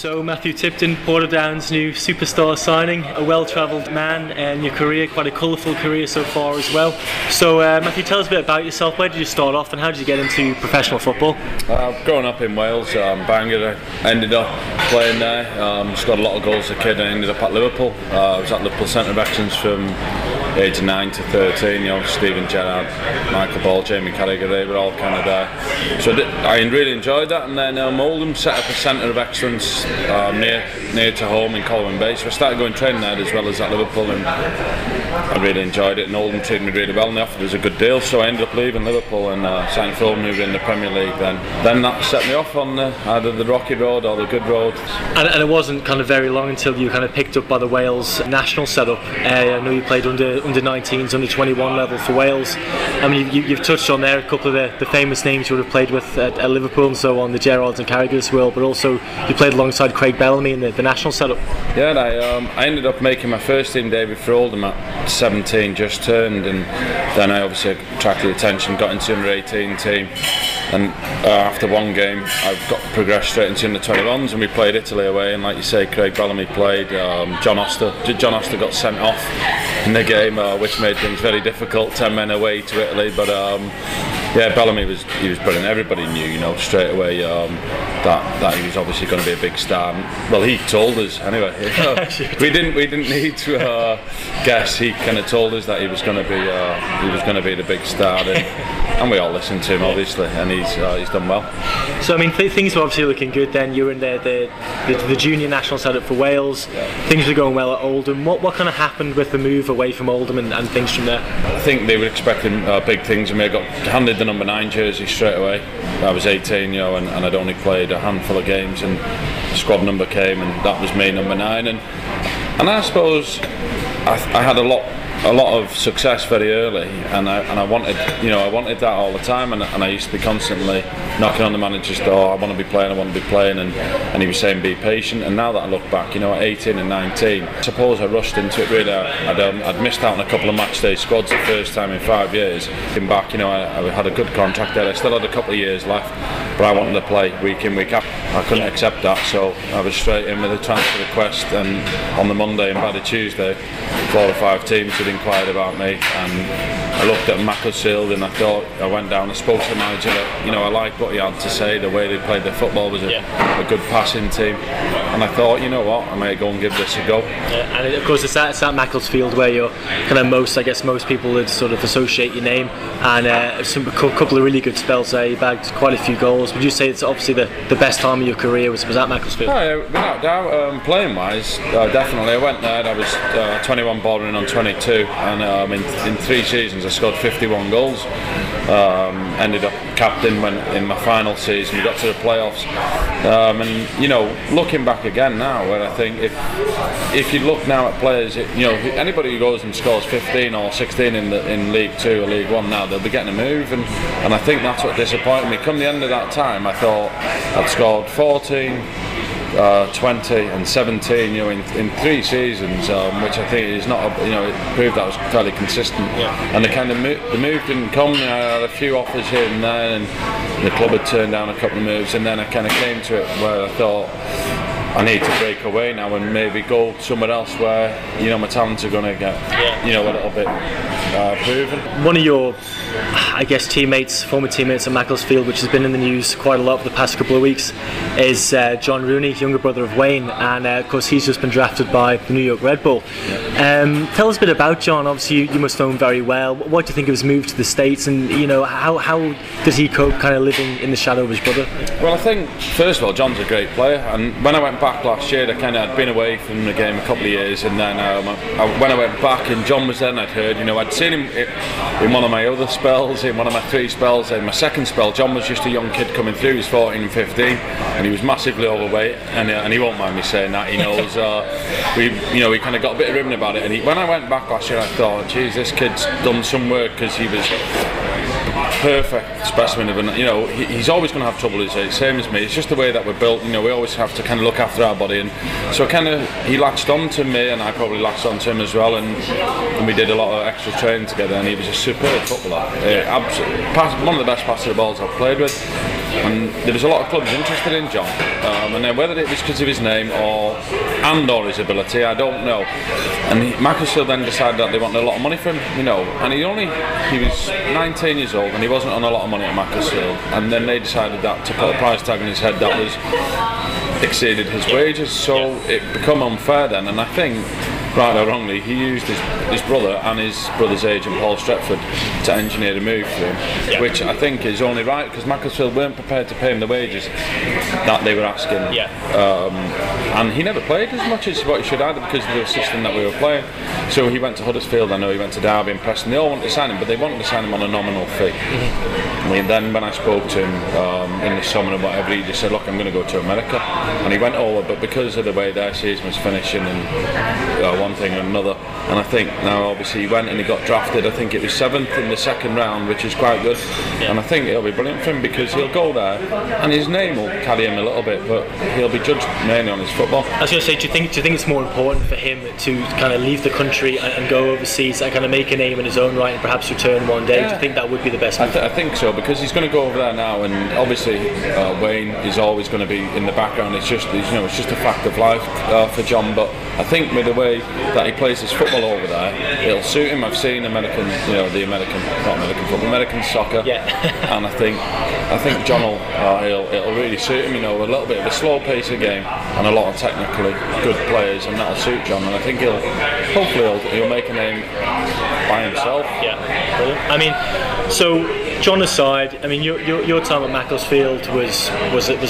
So Matthew Tipton, Portadown's new superstar signing, a well-travelled man in your career, quite a colourful career so far as well. So Matthew, tell us a bit about yourself. Where did you start off and how did you get into professional football? Growing up in Wales, Bangor, I ended up playing there, scored a lot of goals as a kid and ended up at Liverpool. I was at Liverpool Centre of Excellence from age 9 to 13, you know, Stephen Gerrard, Michael Ball, Jamie Carragher, they were all kind of there. So I really enjoyed that, and then Oldham set up a Centre of Excellence near to home in Colwyn Bay, so I started going training there as well as at Liverpool, and I really enjoyed it, and Oldham treated me really well and they offered us a good deal, so I ended up leaving Liverpool and signed for Oldham, who were in the Premier League then. Then that set me off on either the rocky road or the good road. And it wasn't kind of very long until you kind of picked up by the Wales national setup. I know you played under 19s, under 21 level for Wales. I mean, you've touched on there a couple of the famous names you would have played with at Liverpool and so on, the Gerrards and Carragher's world, but also you played alongside Craig Bellamy in the national setup. Yeah, and I ended up making my first team debut for Oldham at 17, just turned, and then I obviously attracted attention, got into the under 18 team, and after one game I got progressed straight into under 21s, and we played Italy away, and like you say, Craig Bellamy played, John Oster got sent off in the game, which made things very difficult, 10 men away to Italy, but yeah, Bellamy was brilliant. Everybody knew, you know, straight away that he was obviously going to be a big star. Well, he told us anyway. we didn't need to guess. He kind of told us that he was going to be the big star, and we all listened to him obviously, and he's done well. So I mean, things were obviously looking good then. You were in the junior national setup for Wales. Yeah. Things were going well at Oldham. What kind of happened with the move away from Oldham and things from there? I think they were expecting big things, and we got handed the number 9 jersey straight away. I was 18, you know, and I'd only played a handful of games, and the squad number came, and that was me, number 9. And I suppose I had a lot of success very early, and I wanted that all the time, and I used to be constantly knocking on the manager's door. I want to be playing, and he was saying be patient. And now that I look back, you know, at 18 and 19, I suppose I rushed into it really. I'd missed out on a couple of match day squads the first time in 5 years. Came back, you know, I had a good contract there. I still had a couple of years left, but I wanted to play week in, week out. I couldn't accept that, so I was straight in with a transfer request, and on the Monday and by the Tuesday 4 or 5 teams had inquired about me, and I looked at Macclesfield, and I went down and spoke to the manager. You know, I liked what he had to say. The way they played their football was a good passing team, and I thought, you know what, I may go and give this a go. Yeah, and of course it's at Macclesfield where you're kind of most people would sort of associate your name, and a couple of really good spells there. You bagged quite a few goals. Would you say it's obviously the best time of your career was at Macclesfield? Oh, yeah, without doubt. Playing wise, definitely. I went there. I was 21 bordering on 22, and in 3 seasons I scored 51 goals. Ended up captain when in my final season. We got to the playoffs, and you know, looking back again now, where I think if you look now at players, you know, anybody who goes and scores 15 or 16 in League 2 or League 1 now, they'll be getting a move, and I think that's what disappointed me. Come the end of that time, I thought I'd scored 14, 20 and 17, you know, in 3 seasons, which I think is not, you know, it proved that I was fairly consistent. Yeah. And the move didn't come. I had a few offers here and there, and the club had turned down a couple of moves, and then I kind of came to it where I thought I need to break away now and maybe go somewhere else where, you know, my talents are going to get, you know, a little bit proven. One of your, I guess, former teammates at Macclesfield, which has been in the news quite a lot for the past couple of weeks, is John Rooney, younger brother of Wayne, and of course he's just been drafted by the New York Red Bull. Yeah. Tell us a bit about John. Obviously you must know him very well. What do you think of his move to the States, and you know, how does he cope kind of living in the shadow of his brother? Well, I think first of all, John's a great player, and when I went back last year, I'd been away from the game a couple of years, and then when I went back and John was there, and I'd heard, you know, I'd seen him in one of my other spells, in one of my 3 spells. In my second spell, John was just a young kid coming through. He was 14 and 15, and he was massively overweight, and he won't mind me saying that. He knows. We kind of got a bit of ribbon about it, and when I went back last year, I thought, geez, this kid's done some work, because he was perfect specimen of an, you know, he's always going to have trouble, same as me. It's just the way that we're built, you know, we always have to kind of look after our body, and so he latched on to me, and I probably latched on to him as well, and we did a lot of extra training together, and he was a superb footballer. Absolutely, one of the best passer of balls I've played with. and there was a lot of clubs interested in John, and then whether it was because of his name or his ability, I don't know. And Macclesfield then decided that they wanted a lot of money from him, and he was 19 years old and he wasn't on a lot of money at Macclesfield, and then they decided that to put a price tag on his head that was exceeded his wages, so it became unfair then. And I think, right or wrongly, he used his brother and his brother's agent Paul Stretford to engineer a move for him, which I think is only right, because Macclesfield weren't prepared to pay him the wages that they were asking, and he never played as much as what he should either, because of the system that we were playing. So he went to Huddersfield, I know he went to Derby and Preston, they all wanted to sign him, but they wanted to sign him on a nominal fee. And then when I spoke to him in the summer and whatever, he just said, look, I'm going to go to America, and he went over, but because of the way their season was finishing and one thing and another, and I think now obviously he went and he got drafted, I think it was 7th in the second round, which is quite good, and I think it'll be brilliant for him, because he'll go there and his name will carry him a little bit, but he'll be judged mainly on his football. I was going to say, do you think it's more important for him to kind of leave the country and go overseas and kind of make a name in his own right and perhaps return one day? Do you think that would be the best move? I think so, because he's going to go over there now, and obviously Wayne is always going to be in the background. It's just it's just a fact of life for John, but I think with the way that he plays his football over there, it'll suit him. I've seen American soccer, and I think John it'll really suit him. A little bit of a slow pace of game and a lot of technically good players, and that'll suit John. And I think he'll make a name by himself. Yeah, brilliant. I mean, so John aside, I mean, your time at Macclesfield was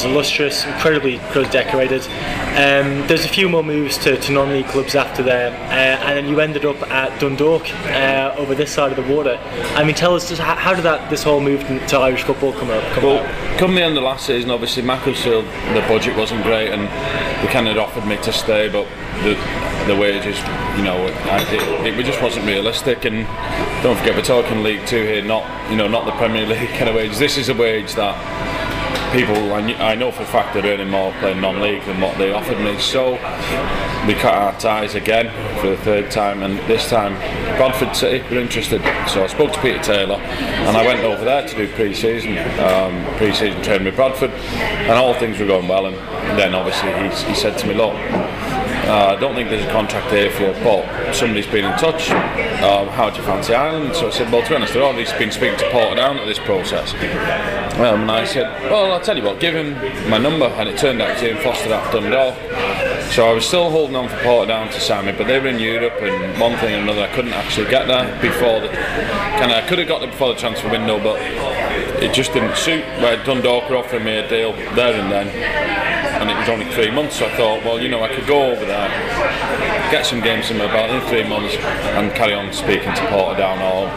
illustrious, incredibly decorated. There's a few more moves to non-league clubs after there, and then you ended up at Dundalk over this side of the water. I mean, tell us, how did this whole move to Irish football come about? Come the end of last season, obviously Macclesfield, the budget wasn't great, and they kind of offered me to stay, but the wages, it just wasn't realistic. And don't forget, we're talking League Two here, not the Premier League kind of wages. This is a wage that people, I know for a fact, they're earning more playing non-league than what they offered me. So we cut our ties again for the third time, and this time Bradford City were interested. So I spoke to Peter Taylor, and I went over there to do pre-season training with Bradford, and all things were going well. And then obviously he said to me, look, I don't think there's a contract here for you, but somebody's been in touch. How do you fancy Ireland? So I said, well, to be honest, I've already been speaking to Portadown at this process. And I said, well, I'll tell you what, give him my number. And it turned out to him Foster at Dundalk. So I was still holding on for Portadown to sign me, but they were in Europe, and one thing and another, I couldn't actually get there before I could have got there before the transfer window, but it just didn't suit. Where Dundalk were offering me a deal there and then, and it was only 3 months, so I thought, well, I could go over there, get some games in my belt in 3 months, and carry on speaking to Portadown or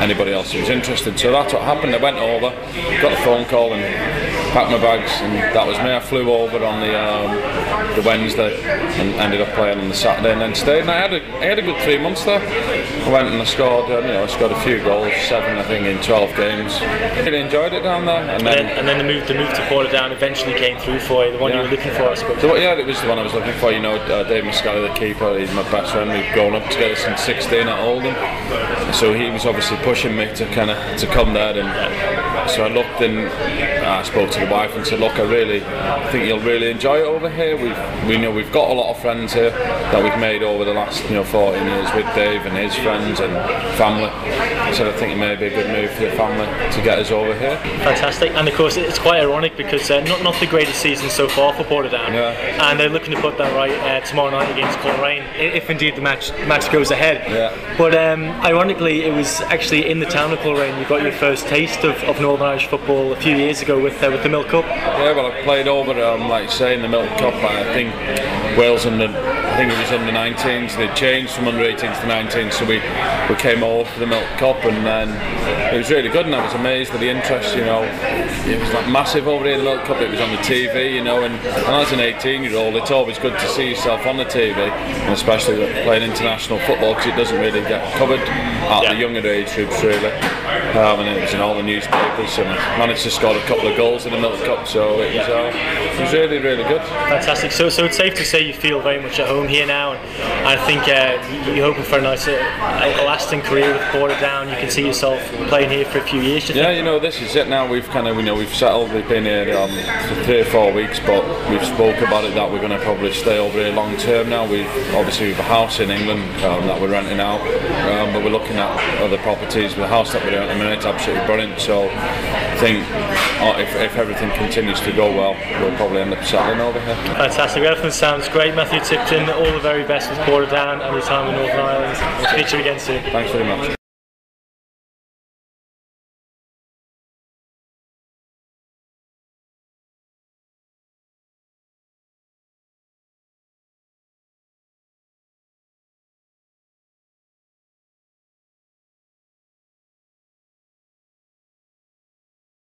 anybody else who was interested. So that's what happened. I went over, got a phone call, and packed my bags, and that was me. I flew over on the Wednesday and ended up playing on the Saturday, and then stayed. And I had a good 3 months there. I went and I scored a few goals, 7 I think in 12 games. Really enjoyed it down there. And then the move to Portadown eventually came through for you, the one you were looking for, I suppose. So, it was the one I was looking for. Dave Muscali, the keeper, he's my best friend. We've grown up together since 16 at Oldham. So he was obviously pushing me to come there, and so I looked and I spoke to the wife and said, look, I think you'll really enjoy it over here. We've got a lot of friends here that we've made over the last 14 years with Dave and his friends and family. So I think it may be a good move for your family to get us over here. Fantastic. And of course it's quite ironic because not the greatest season so far for Portadown, and they're looking to put that right tomorrow night against Coleraine, if indeed the match goes ahead. But ironically, it was actually in the town of Coleraine you got your first taste of Northern Irish football a few years ago with the Milk Cup. Yeah, well, I played over, like you say, in the Milk Cup. I think Wales I think it was under 19s. They changed from under 18s to 19s, so we came over for the Milk Cup, and then it was really good. And I was amazed at the interest. It was like massive over here in the Milk Cup. It was on the TV, and as an 18-year-old, it's always good to see yourself on the TV, and especially playing international football, because it doesn't really get covered at the younger age groups, really. And it was in all the newspapers, and I managed to score a couple of goals in the Milk Cup, so it was really, really good. Fantastic. So it's safe to say you feel very much at home home here now, and I think you're hoping for a nice, lasting career with Portadown. You can see yourself playing here for a few years. Yeah, you know, this is it now. We've kind of, we've settled. We've been here for 3 or 4 weeks, but we've spoke about it that we're going to probably stay over here long term now. We've obviously a house in England that we're renting out, but we're looking at other properties. The house that we're in at the minute is absolutely brilliant. So I think if everything continues to go well, we'll probably end up settling over here. Fantastic. Everything sounds great, Matthew Tipton. All the very best with Portadown and your time in Northern Ireland. We'll speak to you again soon. Thanks very much.